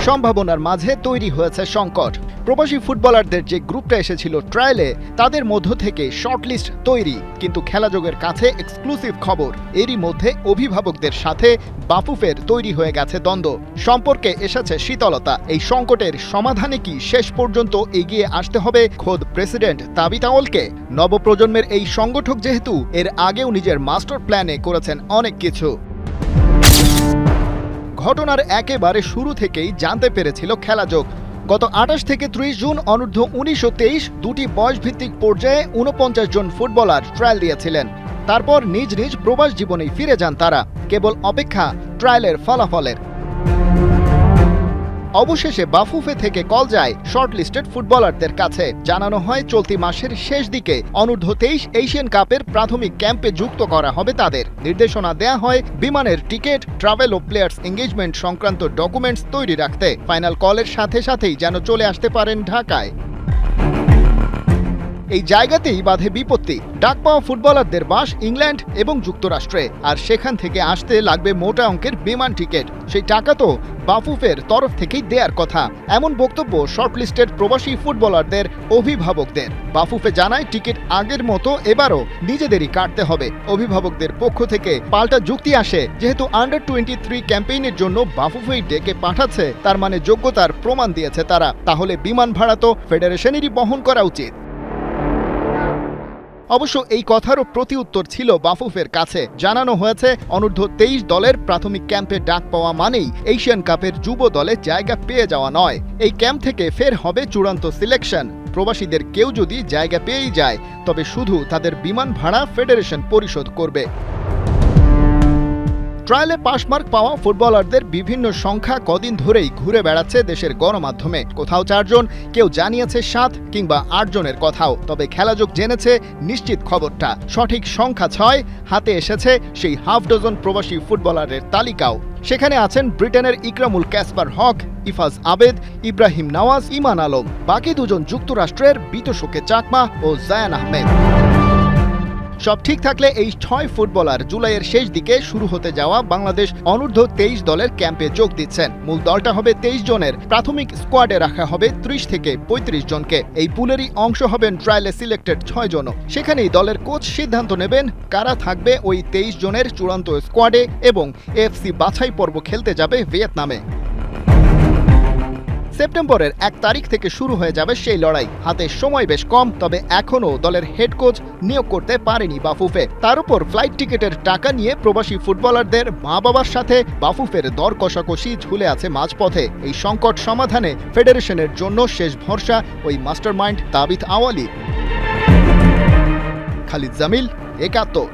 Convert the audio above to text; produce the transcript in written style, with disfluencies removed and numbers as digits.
সম্ভাবনার মাঝে তৈরি হয়েছে সংকট। প্রবাসী ফুটবলারদের যে গ্রুপটা এসেছিল ট্রায়ালে, তাদের মধ্য থেকে শর্টলিস্ট তৈরি, কিন্তু খেলাযোগের কাছে এক্সক্লুসিভ খবর, এরই মধ্যে অভিভাবকদের সাথে বাফুফের তৈরি হয়ে গেছে দ্বন্দ্ব। সম্পর্কে এসেছে শীতলতা। এই সংকটের সমাধানে কি শেষ পর্যন্ত এগিয়ে আসতে হবে খোদ প্রেসিডেন্ট তাবিথ আউয়ালকে? নবপ্রজন্মের এই সংগঠক যেহেতু এর আগেও নিজের মাস্টার প্ল্যানে করেছেন অনেক কিছু। ঘটনার একেবারে শুরু থেকেই জানতে পেরেছিল খেলাযোগ। গত ২৮ থেকে ৩০ জুন অনূর্ধ্ব ১৯ ও ২৩ দুটি বয়সভিত্তিক পর্যায়ে ৪৯ জন ফুটবলার ট্রায়াল দিয়েছিলেন। তারপর নিজ নিজ প্রবাস জীবনেই ফিরে যান তারা, কেবল অপেক্ষা ট্রায়ালের ফলাফলের। অবশেষে বাফুফে থেকে কল যায় শর্টলিস্টেড ফুটবলারদের কাছে। জানানো হয় চলতি মাসের শেষ দিকে অনূর্ধ্ব ২৩ এশিয়ান কাপের প্রাথমিক ক্যাম্পে যুক্ত করা হবে তাদের। নির্দেশনা দেয়া হয় বিমানের টিকিট, ট্রাভেল ও প্লেয়ার্স এঙ্গেজমেন্ট সংক্রান্ত ডকুমেন্টস তৈরি রাখতে। ফাইনাল কলের সাথে সাথেই যেন চলে আসতে পারেন ঢাকায়। এই জায়গাতেই বাধে বিপত্তি। ডাক পাওয়া ফুটবলারদের বাস ইংল্যান্ড এবং যুক্তরাষ্ট্রে, আর সেখান থেকে আসতে লাগবে মোটা অঙ্কের বিমান টিকিট। সেই টাকা তো বাফুফের তরফ থেকেই দেয়ার কথা, এমন বক্তব্য শর্টলিস্টেড প্রবাসী ফুটবলারদের অভিভাবকদের। বাফুফে জানায় টিকিট আগের মতো এবারও নিজেদেরই কাটতে হবে। অভিভাবকদের পক্ষ থেকে পাল্টা যুক্তি আসে, যেহেতু আন্ডার-23 ক্যাম্পেইনের জন্য বাফুফেই ডেকে পাঠাচ্ছে, তার মানে যোগ্যতার প্রমাণ দিয়েছে তারা, তাহলে বিমান ভাড়া তো ফেডারেশনেরই বহন করা উচিত। অবশ্য এই কথারও প্রতি উত্তর ছিল বাফুফের কাছে। জানানো হয়েছে অনূর্ধ্ব ২৩ দলের প্রাথমিক ক্যাম্পে ডাক পাওয়া মানেই এশিয়ান কাপের যুব দলে জায়গা পেয়ে যাওয়া নয়। এই ক্যাম্প থেকে ফের হবে চূড়ান্ত সিলেকশন। প্রবাসীদের কেউ যদি জায়গা পেয়েই যায়, তবে শুধু তাদের বিমান ভাড়া ফেডারেশন পরিশোধ করবে। ট্রায়ালে পাসমার্ক পাওয়া ফুটবলারদের বিভিন্ন সংখ্যা কদিন ধরেই ঘুরে বেড়াচ্ছে দেশের গণমাধ্যমে। কোথাও ৪ জন, কেউ জানিয়েছে ৭ কিংবা ৮ জনের কথাও। তবে খেলাযোগ জেনেছে নিশ্চিত খবরটা। সঠিক সংখ্যা ৬। হাতে এসেছে সেই হাফ ডজন প্রবাসী ফুটবলারের তালিকাও। সেখানে আছেন ব্রিটেনের ইকরামুল ক্যাসপার হক, ইফাজ আবেদ, ইব্রাহিম নওয়াজ, ইমান আলম। বাকি দুজন যুক্তরাষ্ট্রের বিতশোকে চাকমা ও জায়ান আহমেদ। সব ঠিক থাকলে এই ৬ ফুটবলার জুলাইয়ের শেষ দিকে শুরু হতে যাওয়া বাংলাদেশ অনূর্ধ্ব ২৩ দলের ক্যাম্পে যোগ দিচ্ছেন। মূল দলটা হবে ২৩ জনের। প্রাথমিক স্কোয়াডে রাখা হবে ৩০ থেকে ৩৫ জনকে। এই পুলেরই অংশ হবেন ট্রায়ালে সিলেক্টেড ৬ জনও। সেখানেই দলের কোচ সিদ্ধান্ত নেবেন কারা থাকবে ওই ২৩ জনের চূড়ান্ত স্কোয়াডে এবং এএফসি বাছাই পর্ব খেলতে যাবে ভিয়েতনামে। সেপ্টেম্বরের ১ তারিখ থেকে শুরু হয়ে যাবে সেই লড়াই। হাতে সময় বেশ কম, তবে এখনও দলের হেড কোচ নিয়োগ করতে পারেনি বাফুফে। তার উপর ফ্লাইট টিকিটের টাকা নিয়ে প্রবাসী ফুটবলারদের মা বাবার সাথে বাফুফের দর কষাকষি ঝুলে আছে মাঝপথে। এই সংকট সমাধানে ফেডারেশনের জন্য শেষ ভরসা ওই মাস্টারমাইন্ড তাবিথ আউয়ালই। খালিদ জামিল, ৭১।